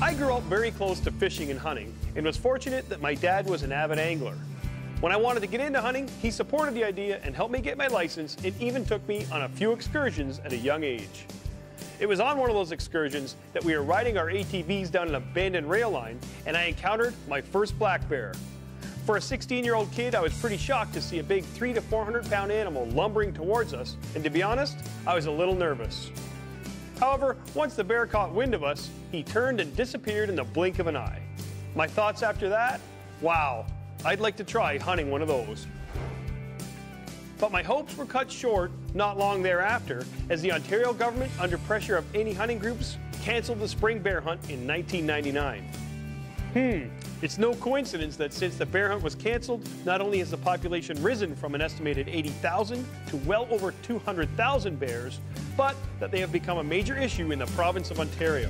I grew up very close to fishing and hunting and was fortunate that my dad was an avid angler. When I wanted to get into hunting, he supported the idea and helped me get my license and even took me on a few excursions at a young age. It was on one of those excursions that we were riding our ATVs down an abandoned rail line and I encountered my first black bear. For a 16-year-old kid, I was pretty shocked to see a big 300 to 400 pound animal lumbering towards us, and to be honest, I was a little nervous. However, once the bear caught wind of us, he turned and disappeared in the blink of an eye. My thoughts after that? Wow, I'd like to try hunting one of those. But my hopes were cut short not long thereafter, as the Ontario government, under pressure of any hunting groups, canceled the spring bear hunt in 1999. It's no coincidence that since the bear hunt was canceled, not only has the population risen from an estimated 80,000 to well over 200,000 bears, but that they have become a major issue in the province of Ontario.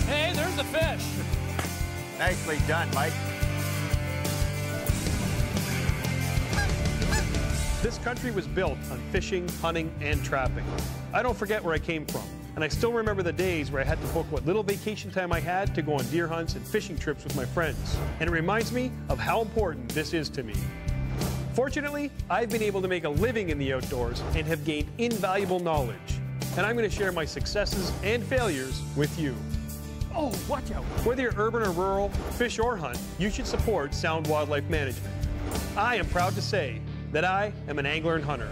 Hey, there's a fish. Nicely done, Mike. This country was built on fishing, hunting, and trapping. I don't forget where I came from, and I still remember the days where I had to book what little vacation time I had to go on deer hunts and fishing trips with my friends. And it reminds me of how important this is to me. Fortunately, I've been able to make a living in the outdoors and have gained invaluable knowledge. And I'm going to share my successes and failures with you. Oh, watch out! Whether you're urban or rural, fish or hunt, you should support sound wildlife management. I am proud to say that I am an angler and hunter.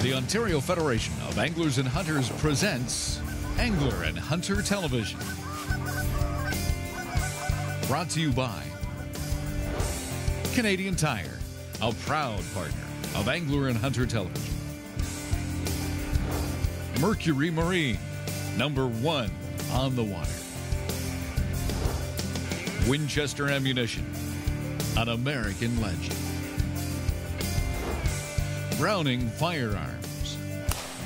The Ontario Federation of Anglers and Hunters presents Angler and Hunter Television. Brought to you by Canadian Tire, a proud partner of Angler and Hunter Television. Mercury Marine, #1 on the water. Winchester Ammunition, an American legend. Browning Firearms,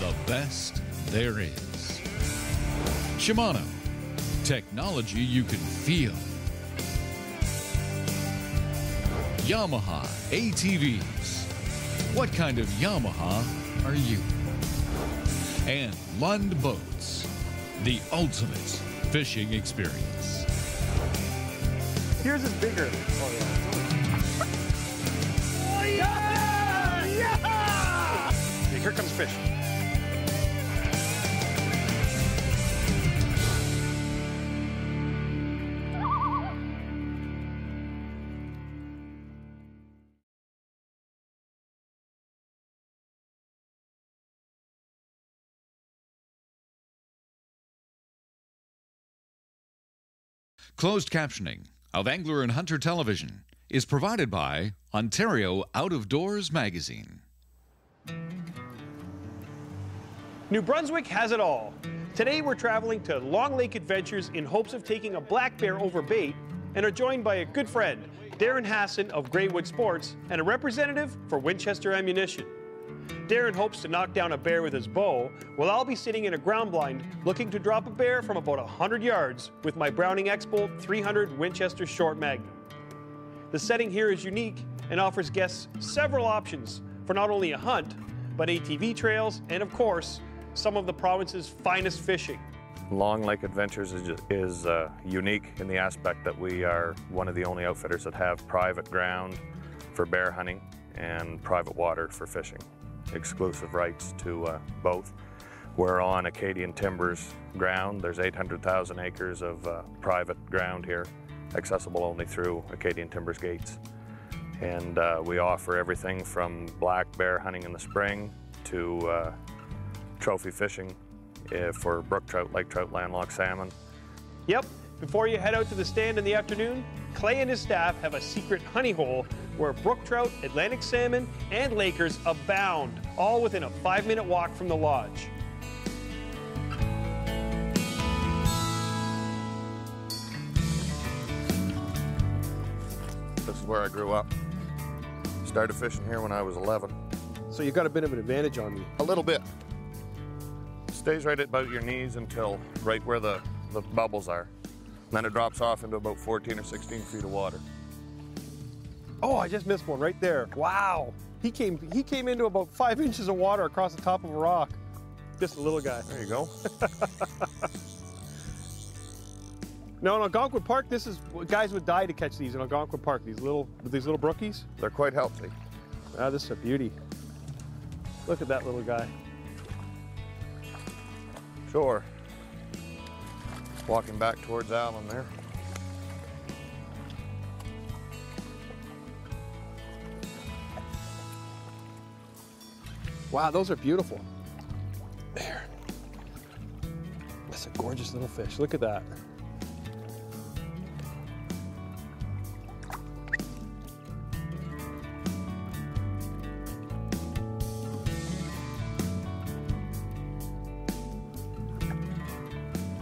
the best there is. Shimano, technology you can feel. Yamaha ATVs, what kind of Yamaha are you? And Lund Boats, the ultimate fishing experience. Yours is bigger. Oh, yeah. Yeah! Here comes fish. Closed captioning of Angler and Hunter Television is provided by Ontario Out of Doors Magazine. New Brunswick has it all. Today we're traveling to Long Lake Adventures in hopes of taking a black bear over bait and are joined by a good friend, Darren Hassan of Greywood Sports, and a representative for Winchester Ammunition. Darren hopes to knock down a bear with his bow, while I'll be sitting in a ground blind looking to drop a bear from about 100 yards with my Browning X-Bolt 300 Winchester Short Magnum. The setting here is unique and offers guests several options for not only a hunt, but ATV trails and, of course, some of the province's finest fishing. Long Lake Adventures is unique in the aspect that we are one of the only outfitters that have private ground for bear hunting and private water for fishing. Exclusive rights to both. We're on Acadian Timbers ground. There's 800,000 acres of private ground here, accessible only through Acadian Timbers gates. And we offer everything from black bear hunting in the spring to trophy fishing for brook trout, lake trout, landlocked salmon. Yep, before you head out to the stand in the afternoon, Clay and his staff have a secret honey hole where brook trout, Atlantic salmon, and lakers abound, all within a 5-minute walk from the lodge. This is where I grew up. Started fishing here when I was 11. So you got a bit of an advantage on me. A little bit. Stays right at about your knees until right where the bubbles are. And then it drops off into about 14 or 16 feet of water. Oh, I just missed one right there. Wow. He came into about 5 inches of water across the top of a rock. Just a little guy. There you go. No, in Algonquin Park, this is guys would die to catch these in Algonquin Park. These little brookies. They're quite healthy. Ah, this is a beauty. Look at that little guy. Sure. Walking back towards Alan there. Wow, those are beautiful. There. That's a gorgeous little fish. Look at that.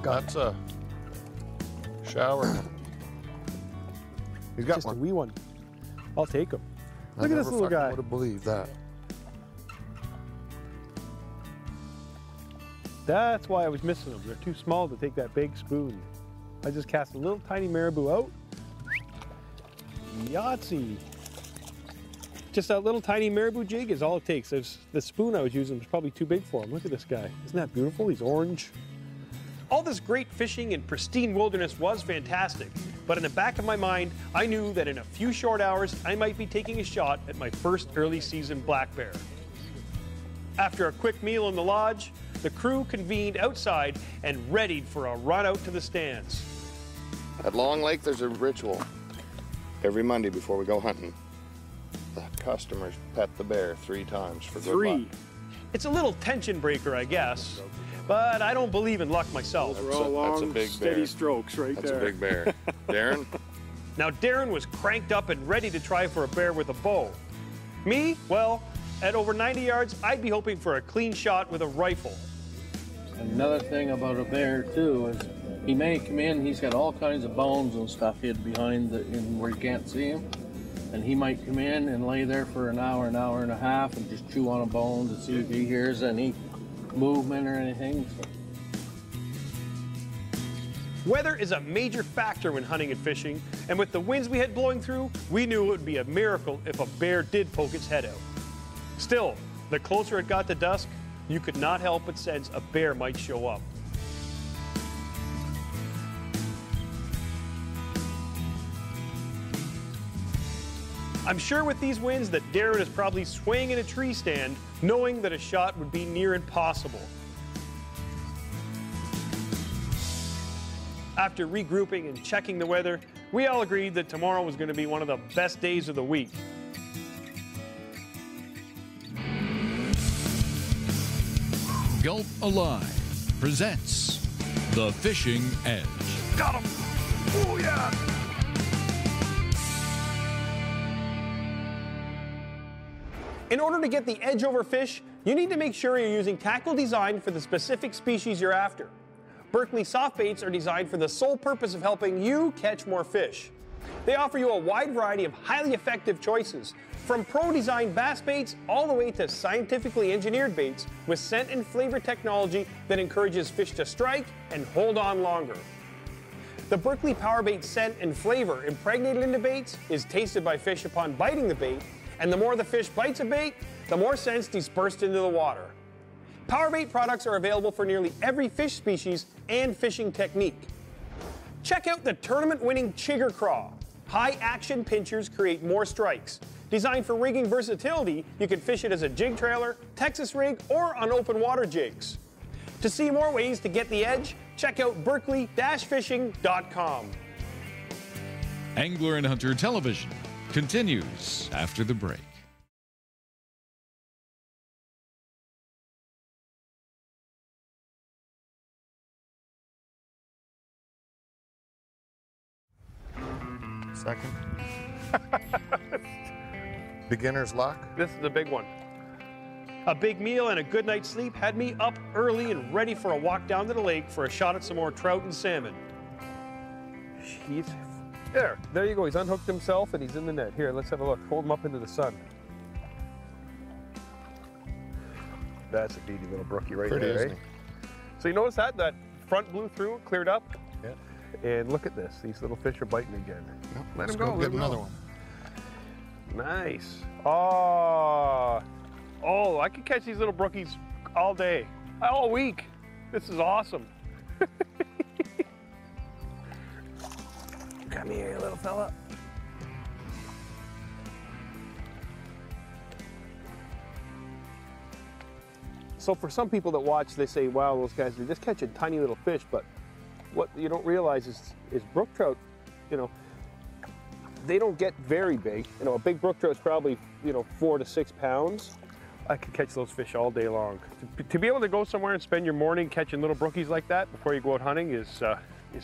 That's a shower. He's got Just one. a wee one. I'll take him. Look at this little guy. I would have believed that. That's why I was missing them. They're too small to take that big spoon. I just cast a little tiny marabou out. Yahtzee. Just that little tiny marabou jig is all it takes. The spoon I was using was probably too big for him. Look at this guy. Isn't that beautiful? He's orange. All this great fishing in pristine wilderness was fantastic, but in the back of my mind, I knew that in a few short hours, I might be taking a shot at my first early season black bear. After a quick meal in the lodge, the crew convened outside and readied for a run out to the stands. At Long Lake, there's a ritual. Every Monday before we go hunting, the customers pet the bear 3 times for good luck. 3. It's a little tension breaker, I guess, but I don't believe in luck myself. That's a big steady bear. strokes right That's there. a big bear. Darren? Now Darren was cranked up and ready to try for a bear with a bow. Me, well, at over 90 yards, I'd be hoping for a clean shot with a rifle. Another thing about a bear too is he may come in, he's got all kinds of bones and stuff hid behind in where you can't see him. And he might come in and lay there for an hour and a half and just chew on a bone to see if he hears any movement or anything. Weather is a major factor when hunting and fishing, and with the winds we had blowing through, we knew it would be a miracle if a bear did poke its head out. Still, the closer it got to dusk, you could not help but sense a bear might show up. I'm sure with these winds that Darren is probably swaying in a tree stand, knowing that a shot would be near impossible. After regrouping and checking the weather, we all agreed that tomorrow was going to be one of the best days of the week. Gulp Alive presents The Fishing Edge. Got him! Oh yeah! In order to get the edge over fish, you need to make sure you're using tackle designed for the specific species you're after. Berkley soft baits are designed for the sole purpose of helping you catch more fish. They offer you a wide variety of highly effective choices, from pro-designed bass baits all the way to scientifically engineered baits with scent and flavor technology that encourages fish to strike and hold on longer. The Berkley Power Bait scent and flavor impregnated into baits is tasted by fish upon biting the bait, and the more the fish bites a bait, the more scents dispersed into the water. Power Bait products are available for nearly every fish species and fishing technique. Check out the tournament-winning Chigger Craw. High-action pinchers create more strikes. Designed for rigging versatility, you can fish it as a jig trailer, Texas rig, or on open water jigs. To see more ways to get the edge, check out berkley-fishing.com. Angler and Hunter Television continues after the break. Second. Beginner's luck. This is a big one. A big meal and a good night's sleep had me up early and ready for a walk down to the lake for a shot at some more trout and salmon. There you go. He's unhooked himself and he's in the net. Here, let's have a look. Hold him up into the sun. That's a beady little brookie right Pretty, there, isn't eh? he? So you notice that front blew through, cleared up? Yeah. And look at this. These little fish are biting again. Yep, Let let's him go. Get let him another go. one. Nice. Oh, I could catch these little brookies all day, all week. This is awesome. Come here, little fella. So for some people that watch, they say, wow, those guys, they're just catching tiny little fish, but what you don't realize is brook trout, you know, they don't get very big. You know, a big brook trout is probably, you know, 4 to 6 pounds. I could catch those fish all day long. To be able to go somewhere and spend your morning catching little brookies like that before you go out hunting is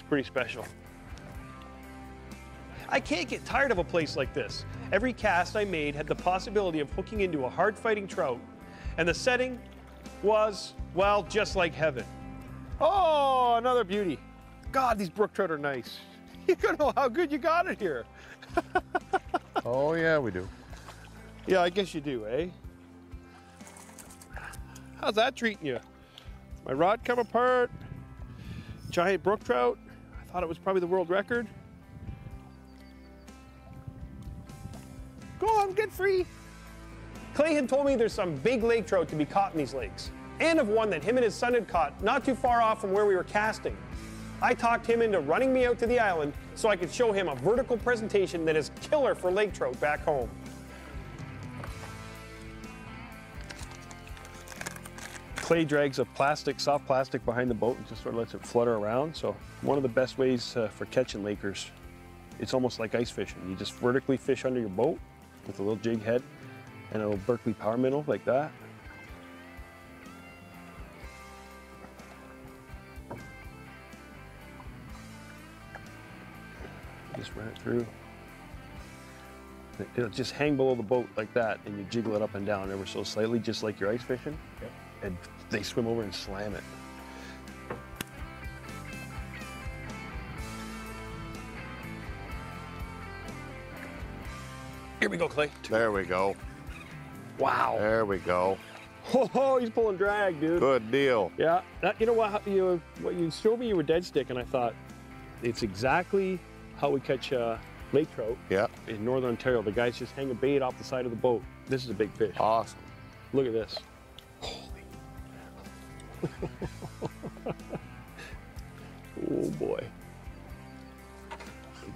pretty special. I can't get tired of a place like this. Every cast I made had the possibility of hooking into a hard-fighting trout, and the setting was, well, just like heaven. Oh, another beauty. God, these brook trout are nice. You don't know how good you got it here. Oh, yeah, we do. Yeah, I guess you do, eh? How's that treating you? My rod come apart. Giant brook trout. I thought it was probably the world record. Go on, get free. Clay had told me there's some big lake trout to be caught in these lakes, and of one that him and his son had caught not too far off from where we were casting. I talked him into running me out to the island so I could show him a vertical presentation that is killer for lake trout back home. Clay drags a soft plastic behind the boat and just sort of lets it flutter around. So one of the best ways for catching lakers, it's almost like ice fishing. You just vertically fish under your boat with a little jig head and a little Berkeley power minnow like that. Just run it through. It'll just hang below the boat like that, and you jiggle it up and down ever so slightly, just like you're ice fishing. Yep. And they swim over and slam it. Here we go, Clay. There we go. Wow. There we go. Oh, he's pulling drag, dude. Good deal. Yeah. You know what you showed me, you were dead stick, and I thought it's exactly how we catch lake trout. Yeah. In northern Ontario. The guys just hang a bait off the side of the boat. This is a big fish. Awesome. Look at this. Holy. Oh boy.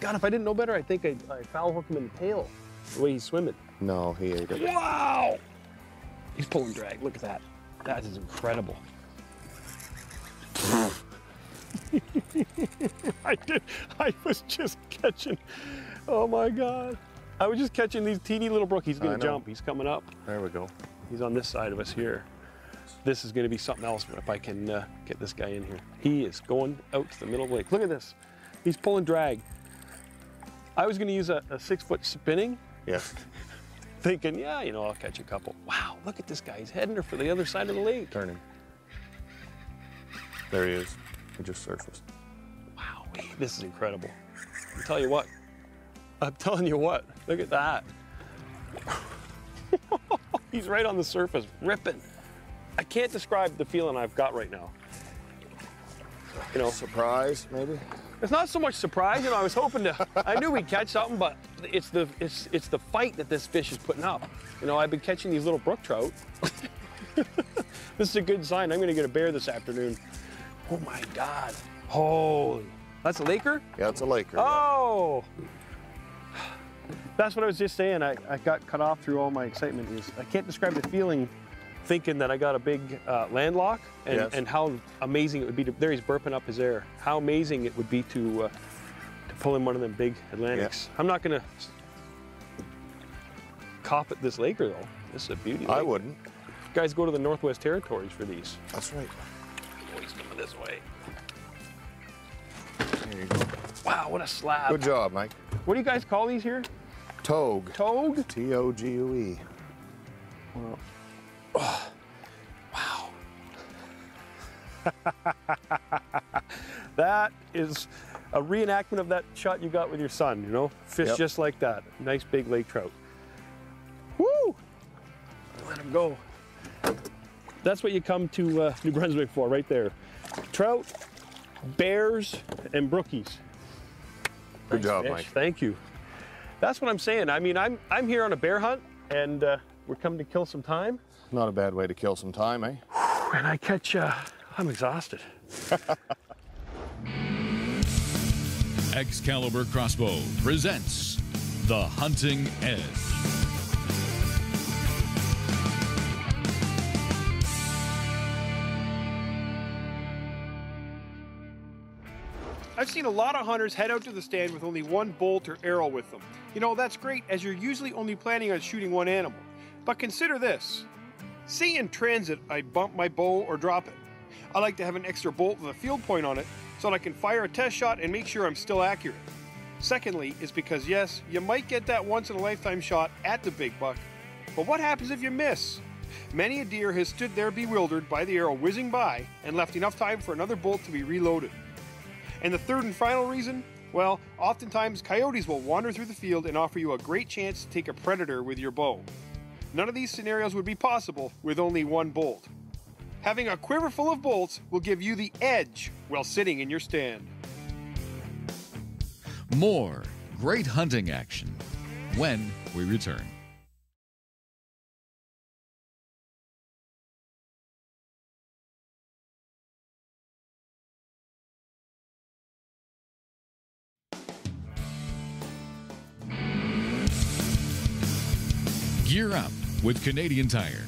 God, if I didn't know better, I think I'd foul hook him in the tail. The way he's swimming. No, he ate it. Wow! He's pulling drag. Look at that. That is incredible. I was just catching. Oh my God. I was just catching these teeny little brook. He's gonna jump. He's coming up. There we go. He's on this side of us here. This is gonna be something else if I can get this guy in here. He is going out to the middle of the lake. Look at this. He's pulling drag. I was gonna use a 6-foot spinning. Yeah. Thinking, yeah, you know, I'll catch a couple. Wow, look at this guy. He's heading her for the other side of the lake. Turning. There he is. He just surfaced. Wow, this is incredible. I'm telling you what. Look at that. He's right on the surface, ripping. I can't describe the feeling I've got right now. You know, Surprise, maybe? it's not so much surprise. You know, I was hoping to. I knew we'd catch something, but it's the fight that this fish is putting up. You know, I've been catching these little brook trout. This is a good sign. I'm going to get a bear this afternoon. Oh my God! Holy, that's a laker? Yeah, it's a laker. Oh, that's what I was just saying. I got cut off through all my excitement. I can't describe the feeling, thinking that I got a big landlock, and how amazing it would be to. There he's burping up his air. How amazing it would be to pull in one of them big Atlantics. Yeah. I'm not going to cop at this laker though. This is a beauty. I wouldn't. Guys go to the Northwest Territories for these. That's right. Oh, he's coming this way. There you go. Wow, what a slab. Good job, Mike. What do you guys call these here? Togue. Togue? T-O-G-U-E. Wow. Oh, wow. That is a reenactment of that shot you got with your son, you know? Fish just like that. Nice big lake trout. Woo! Let him go. That's what you come to New Brunswick for, right there. Trout, bears, and brookies. Good job, fish. Mike. Thank you. That's what I'm saying. I mean, I'm here on a bear hunt, and we're coming to kill some time. Not a bad way to kill some time, eh? And I catch, I'm exhausted. Excalibur Crossbow presents The Hunting Edge. I've seen a lot of hunters head out to the stand with only one bolt or arrow with them. You know, that's great as you're usually only planning on shooting one animal. But consider this. Say in transit I bump my bow or drop it. I like to have an extra bolt with a field point on it so that I can fire a test shot and make sure I'm still accurate. Secondly is because yes, you might get that once in a lifetime shot at the big buck, but what happens if you miss? Many a deer has stood there bewildered by the arrow whizzing by and left enough time for another bolt to be reloaded. And the third and final reason? Well, oftentimes coyotes will wander through the field and offer you a great chance to take a predator with your bow. None of these scenarios would be possible with only one bolt. Having a quiver full of bolts will give you the edge while sitting in your stand. More great hunting action when we return. Gear up with Canadian Tire.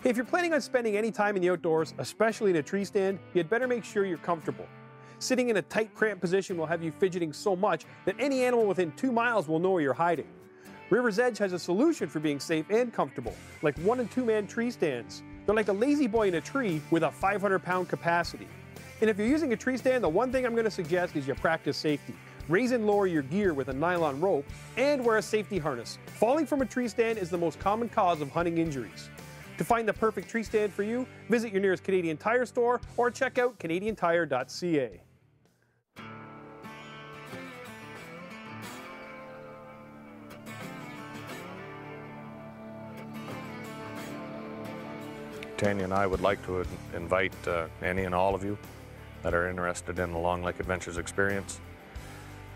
If you're planning on spending any time in the outdoors, especially in a tree stand, you'd better make sure you're comfortable. Sitting in a tight, cramped position will have you fidgeting so much that any animal within 2 miles will know where you're hiding. River's Edge has a solution for being safe and comfortable, like 1- and 2-man tree stands. They're like a lazy boy in a tree with a 500-pound capacity. And if you're using a tree stand, the one thing I'm going to suggest is you practice safety. Raise and lower your gear with a nylon rope and wear a safety harness. Falling from a tree stand is the most common cause of hunting injuries. To find the perfect tree stand for you, visit your nearest Canadian Tire store or check out canadiantire.ca. Tanya and I would like to invite any and all of you that are interested in the Long Lake Adventures experience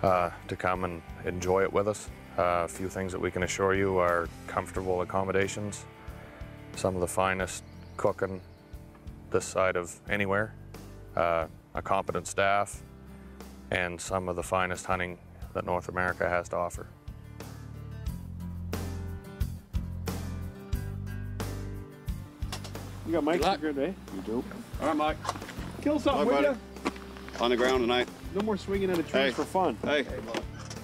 to come and enjoy it with us. A few things that we can assure you are comfortable accommodations, some of the finest cooking this side of anywhere, a competent staff, and some of the finest hunting that North America has to offer. You got Mike's good, eh? You do. All right, Mike. Kill something, Bye, will buddy. ya? On the ground tonight. No more swinging out of trees Hey. for fun. Hey.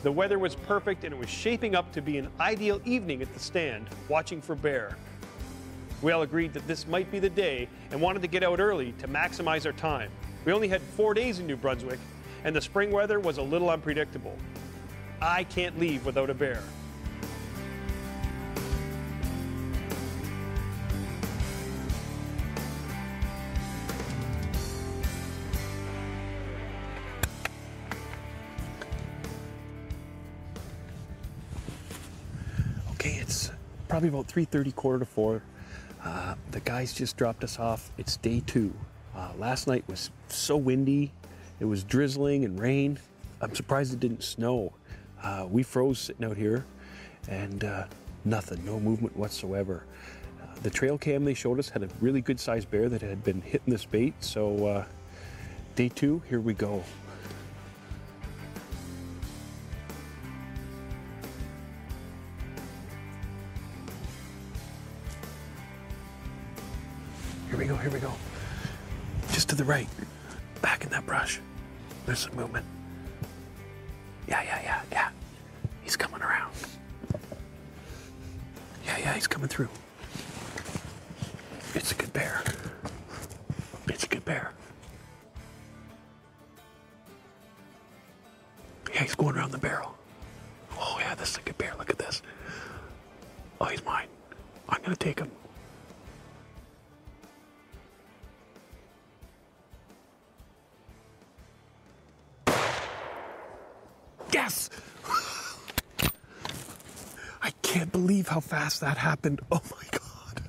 The weather was perfect and it was shaping up to be an ideal evening at the stand, watching for bear. We all agreed that this might be the day and wanted to get out early to maximize our time. We only had 4 days in New Brunswick and the spring weather was a little unpredictable. I can't leave without a bear. Okay, it's probably about 3:30, 3:45. The guys just dropped us off. It's day 2. Last night was so windy. It was drizzling and rain. I'm surprised it didn't snow. We froze sitting out here and nothing, no movement whatsoever. The trail cam they showed us had a really good sized bear that had been hitting this bait. So day 2, here we go. Here we go. Just to the right. Back in that brush. There's some movement. Yeah. He's coming around. Yeah, he's coming through. It's a good bear. It's a good bear. Yeah, he's going around the barrel. Oh yeah, this is a good bear. Look at this. Oh, he's mine. I'm gonna take him. Yes! I can't believe how fast that happened. Oh my God.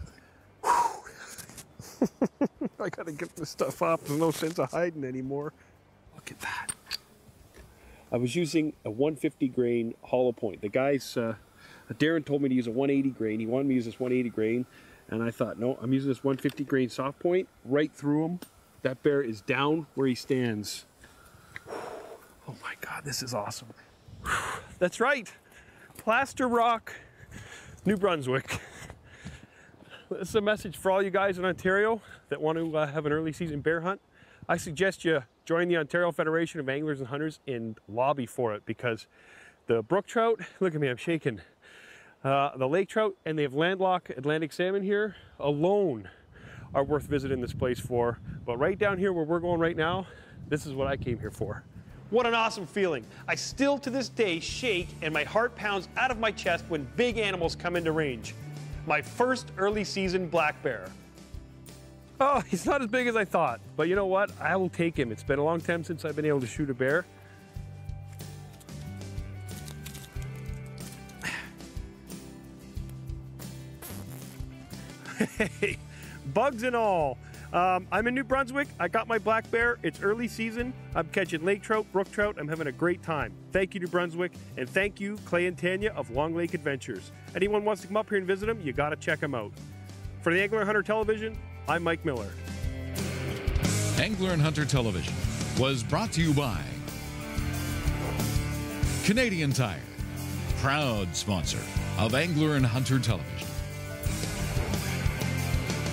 I gotta get this stuff up. There's no sense of hiding anymore. Look at that. I was using a 150 grain hollow point. The guys, Darren told me to use a 180 grain. He wanted me to use this 180 grain. And I thought, no, I'm using this 150 grain soft point right through him. That bear is down where he stands. Oh my God, this is awesome. That's right. Plaster Rock, New Brunswick. This is a message for all you guys in Ontario that want to have an early season bear hunt. I suggest you join the Ontario Federation of Anglers and Hunters and lobby for it, because the brook trout, look at me, I'm shaking. The lake trout, and they have landlocked Atlantic salmon here alone are worth visiting this place for. But right down here where we're going right now, this is what I came here for. What an awesome feeling. I still to this day shake and my heart pounds out of my chest when big animals come into range. My first early season black bear. Oh, he's not as big as I thought, but you know what? I will take him. It's been a long time since I've been able to shoot a bear. Hey, bugs and all. I'm in New Brunswick. I got my black bear. It's early season. I'm catching lake trout, brook trout. I'm having a great time. Thank you, New Brunswick, and thank you, Clay and Tanya of Long Lake Adventures. Anyone wants to come up here and visit them, you got to check them out. For the Angler and Hunter Television, I'm Mike Miller. Angler and Hunter Television was brought to you by Canadian Tire, proud sponsor of Angler and Hunter Television.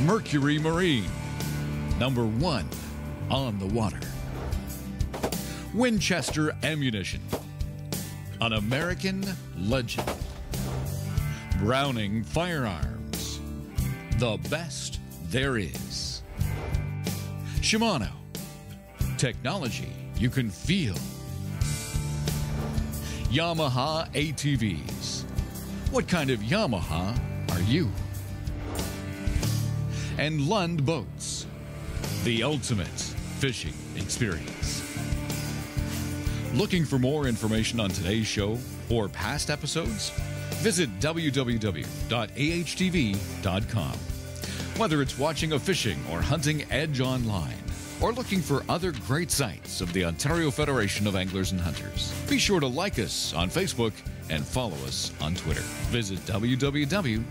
Mercury Marine, #1 on the water. Winchester Ammunition, an American legend. Browning Firearms, the best there is. Shimano, technology you can feel. Yamaha ATVs, what kind of Yamaha are you? And Lund Boats, the ultimate fishing experience. Looking for more information on today's show or past episodes? Visit www.ahtv.com. Whether it's watching a fishing or hunting edge online, or looking for other great sites of the Ontario Federation of Anglers and Hunters, be sure to like us on Facebook and follow us on Twitter. Visit www.ahtv.com.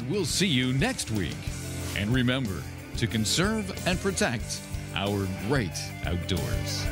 We'll see you next week. And remember to conserve and protect our great outdoors.